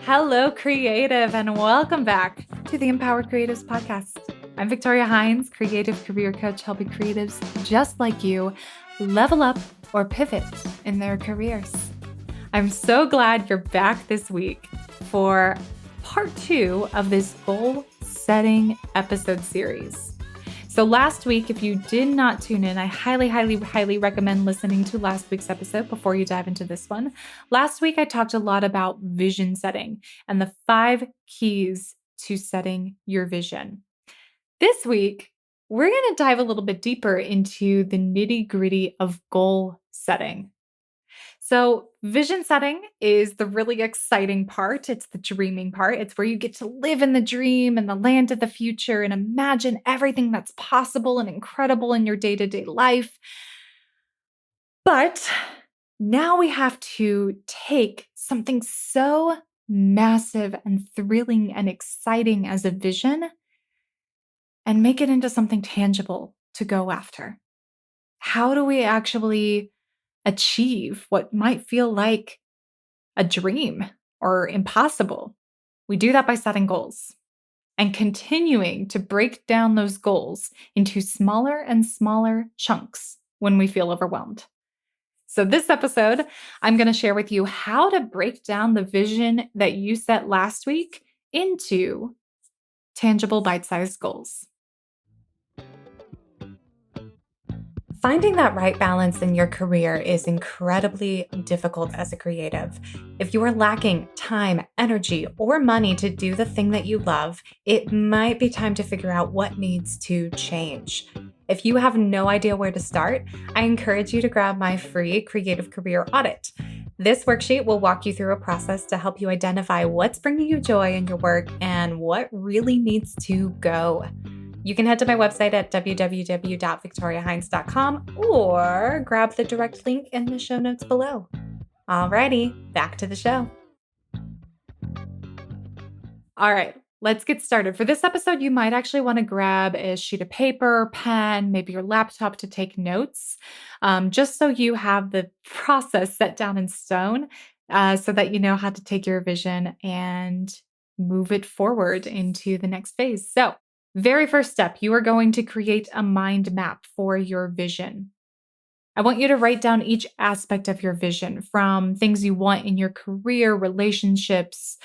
Hello, creative, and welcome back to the Empowered Creatives Podcast. I'm Victoria Hines, creative career coach, helping creatives just like you level up or pivot in their careers. I'm so glad you're back this week for part 2 of this goal setting episode series. So last week, if you did not tune in, I highly recommend listening to last week's episode before you dive into this one. Last week, I talked a lot about vision setting and the 5 keys to setting your vision. This week, we're going to dive a little bit deeper into the nitty-gritty of goal setting. So vision setting is the really exciting part. It's the dreaming part. It's where you get to live in the dream and the land of the future and imagine everything that's possible and incredible in your day-to-day life. But now we have to take something so massive and thrilling and exciting as a vision and make it into something tangible to go after. How do we actually achieve what might feel like a dream or impossible? We do that by setting goals and continuing to break down those goals into smaller and smaller chunks when we feel overwhelmed. So this episode, I'm going to share with you how to break down the vision that you set last week into tangible bite-sized goals. Finding that right balance in your career is incredibly difficult as a creative. If you are lacking time, energy, or money to do the thing that you love, it might be time to figure out what needs to change. If you have no idea where to start, I encourage you to grab my free Creative Career Audit. This worksheet will walk you through a process to help you identify what's bringing you joy in your work and what really needs to go. You can head to my website at www.victoriahines.com or grab the direct link in the show notes below. Alrighty, back to the show. All right, let's get started. For this episode, you might actually want to grab a sheet of paper, pen, maybe your laptop to take notes, just so you have the process set down in stone so that you know how to take your vision and move it forward into the next phase. So, very first step, you are going to create a mind map for your vision. I want you to write down each aspect of your vision, from things you want in your career, relationships,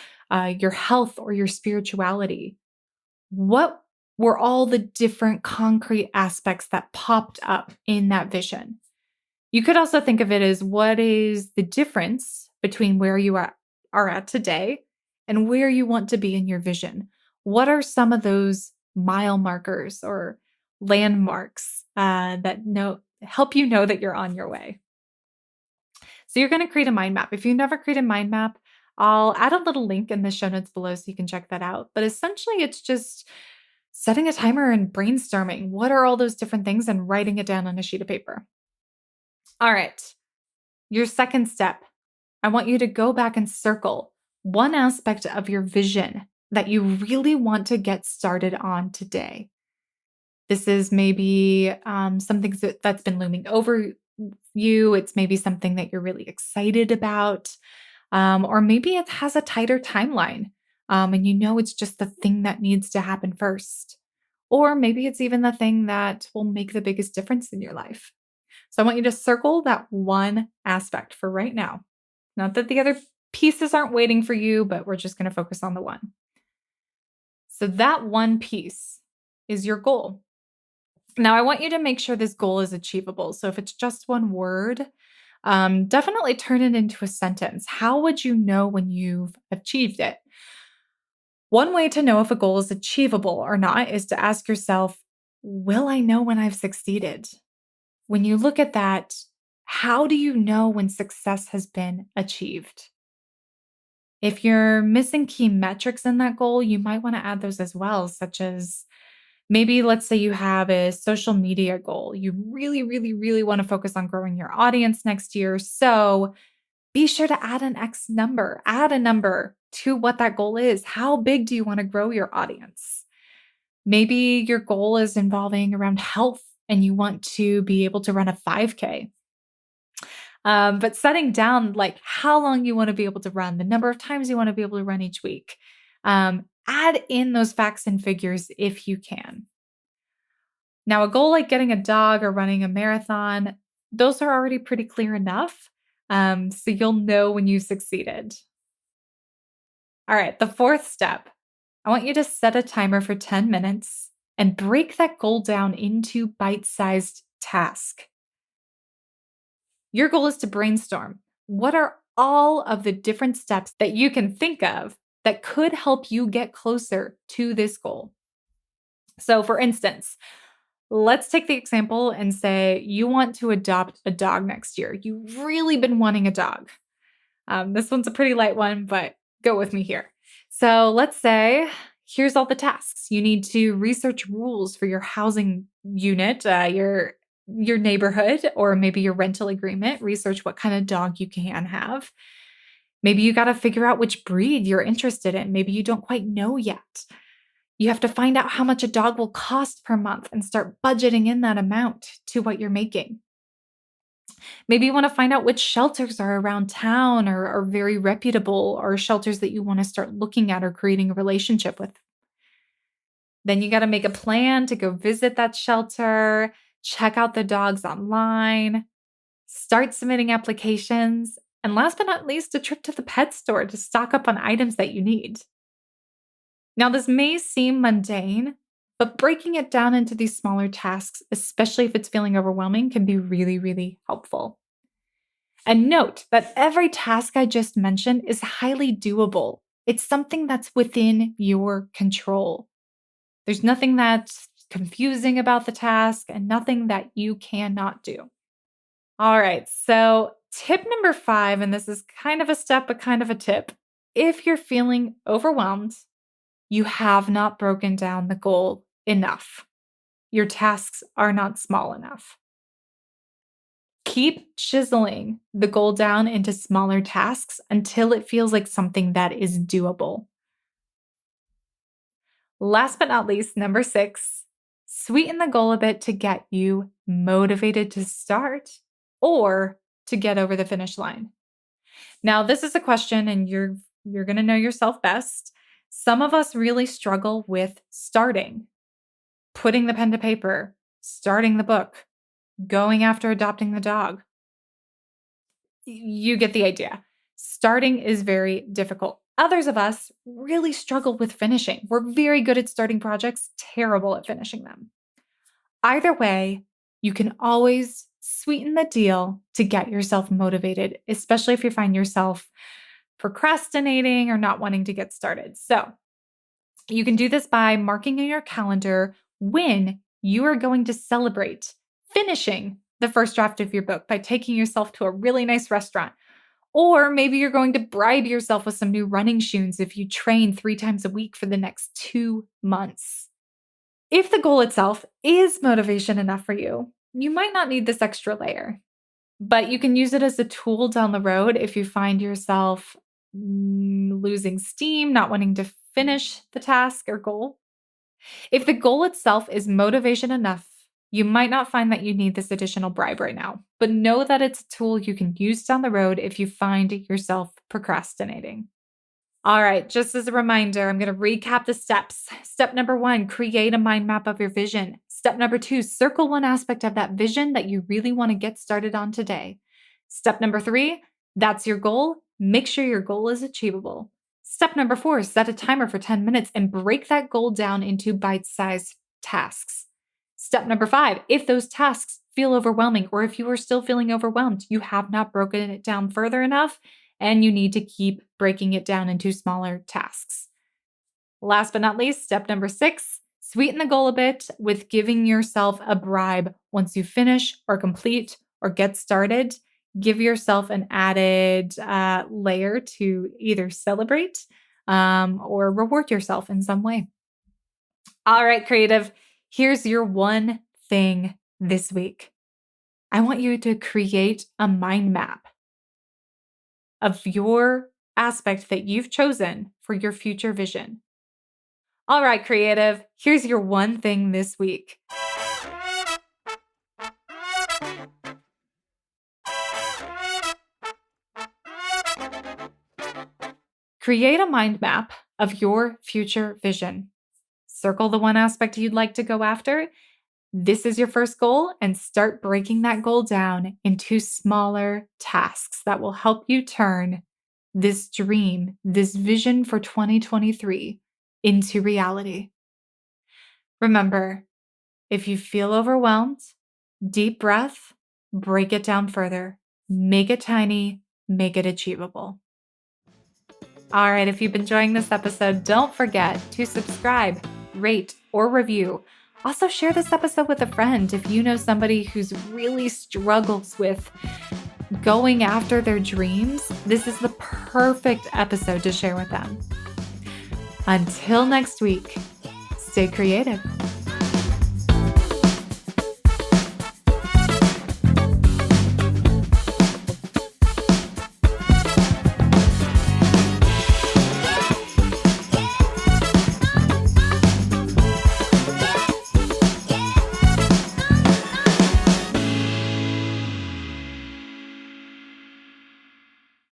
your health, or your spirituality. What were all the different concrete aspects that popped up in that vision? You could also think of it as, what is the difference between where you are at today and where you want to be in your vision? What are some of those mile markers or landmarks that help you know that you're on your way? So you're going to create a mind map. If you never create a mind map, I'll add a little link in the show notes below so you can check that out. But essentially, it's just setting a timer and brainstorming. What are all those different things and writing it down on a sheet of paper? All right. Your second step, I want you to go back and circle one aspect of your vision that you really want to get started on today. This is maybe something that's been looming over you. It's maybe something that you're really excited about. Or maybe it has a tighter timeline and you know it's just the thing that needs to happen first. Or maybe it's even the thing that will make the biggest difference in your life. So I want you to circle that one aspect for right now. Not that the other pieces aren't waiting for you, but we're just going to focus on the one. So that one piece is your goal. Now, I want you to make sure this goal is achievable. So if it's just one word, definitely turn it into a sentence. How would you know when you've achieved it? One way to know if a goal is achievable or not is to ask yourself, will I know when I've succeeded? When you look at that, how do you know when success has been achieved? If you're missing key metrics in that goal, you might want to add those as well, such as maybe let's say you have a social media goal. You really want to focus on growing your audience next year. So be sure to add an X number, add a number to what that goal is. How big do you want to grow your audience? Maybe your goal is involving around health and you want to be able to run a 5K. But setting down like how long you want to be able to run, the number of times you want to be able to run each week. Add in those facts and figures if you can. Now, a goal like getting a dog or running a marathon, those are already pretty clear enough. So you'll know when you succeeded. All right, the fourth step, I want you to set a timer for 10 minutes and break that goal down into bite-sized tasks. Your goal is to brainstorm. What are all of the different steps that you can think of that could help you get closer to this goal? So, for instance, let's take the example and say you want to adopt a dog next year. You've really been wanting a dog. This one's a pretty light one, but go with me here. So let's say here's all the tasks. You need to research rules for your housing unit, your neighborhood, or maybe your rental agreement. Research what kind of dog you can have. Maybe you got to figure out which breed you're interested in. Maybe you don't quite know yet. You have to find out how much a dog will cost per month and start budgeting in that amount to what you're making. Maybe you want to find out which shelters are around town or are very reputable or shelters that you want to start looking at or creating a relationship with. Then you got to make a plan to go visit that shelter, check out the dogs online, start submitting applications, and last but not least, a trip to the pet store to stock up on items that you need. Now, this may seem mundane, but breaking it down into these smaller tasks, especially if it's feeling overwhelming, can be really, really helpful. And note that every task I just mentioned is highly doable. It's something that's within your control. There's nothing that's confusing about the task and nothing that you cannot do. All right, so tip number 5, and this is kind of a step, but kind of a tip. If you're feeling overwhelmed, you have not broken down the goal enough. Your tasks are not small enough. Keep chiseling the goal down into smaller tasks until it feels like something that is doable. Last but not least, number 6, sweeten the goal a bit to get you motivated to start or to get over the finish line. Now, this is a question, and you're going to know yourself best. Some of us really struggle with starting, putting the pen to paper, starting the book, going after adopting the dog. You get the idea. Starting is very difficult. Others of us really struggle with finishing. We're very good at starting projects, terrible at finishing them. Either way, you can always sweeten the deal to get yourself motivated, especially if you find yourself procrastinating or not wanting to get started. So you can do this by marking in your calendar when you are going to celebrate finishing the first draft of your book by taking yourself to a really nice restaurant. Or maybe you're going to bribe yourself with some new running shoes if you train 3 times a week for the next 2 months. If the goal itself is motivation enough for you, you might not need this extra layer, but you can use it as a tool down the road if you find yourself losing steam, not wanting to finish the task or goal. If the goal itself is motivation enough, you might not find that you need this additional bribe right now, but know that it's a tool you can use down the road if you find yourself procrastinating. All right, just as a reminder, I'm going to recap the steps. Step number 1, create a mind map of your vision. Step number 2, circle one aspect of that vision that you really want to get started on today. Step number 3, that's your goal. Make sure your goal is achievable. Step number 4, set a timer for 10 minutes and break that goal down into bite-sized tasks. Step number 5, if those tasks feel overwhelming or if you are still feeling overwhelmed, you have not broken it down further enough, and you need to keep breaking it down into smaller tasks. Last but not least, step number 6, sweeten the goal a bit with giving yourself a bribe once you finish or complete or get started. Give yourself an added layer to either celebrate or reward yourself in some way. All right, creative, here's your one thing this week. I want you to create a mind map of your aspect that you've chosen for your future vision. All right, creative, here's your one thing this week. Create a mind map of your future vision. Circle the one aspect you'd like to go after. This is your first goal, and start breaking that goal down into smaller tasks that will help you turn this dream, this vision for 2023 into reality. Remember, if you feel overwhelmed, deep breath, break it down further, make it tiny, make it achievable. All right, if you've been enjoying this episode, don't forget to subscribe, rate, or review. Also, share this episode with a friend if you know somebody who's really struggles with going after their dreams. This is the perfect episode to share with them. Until next week, stay creative.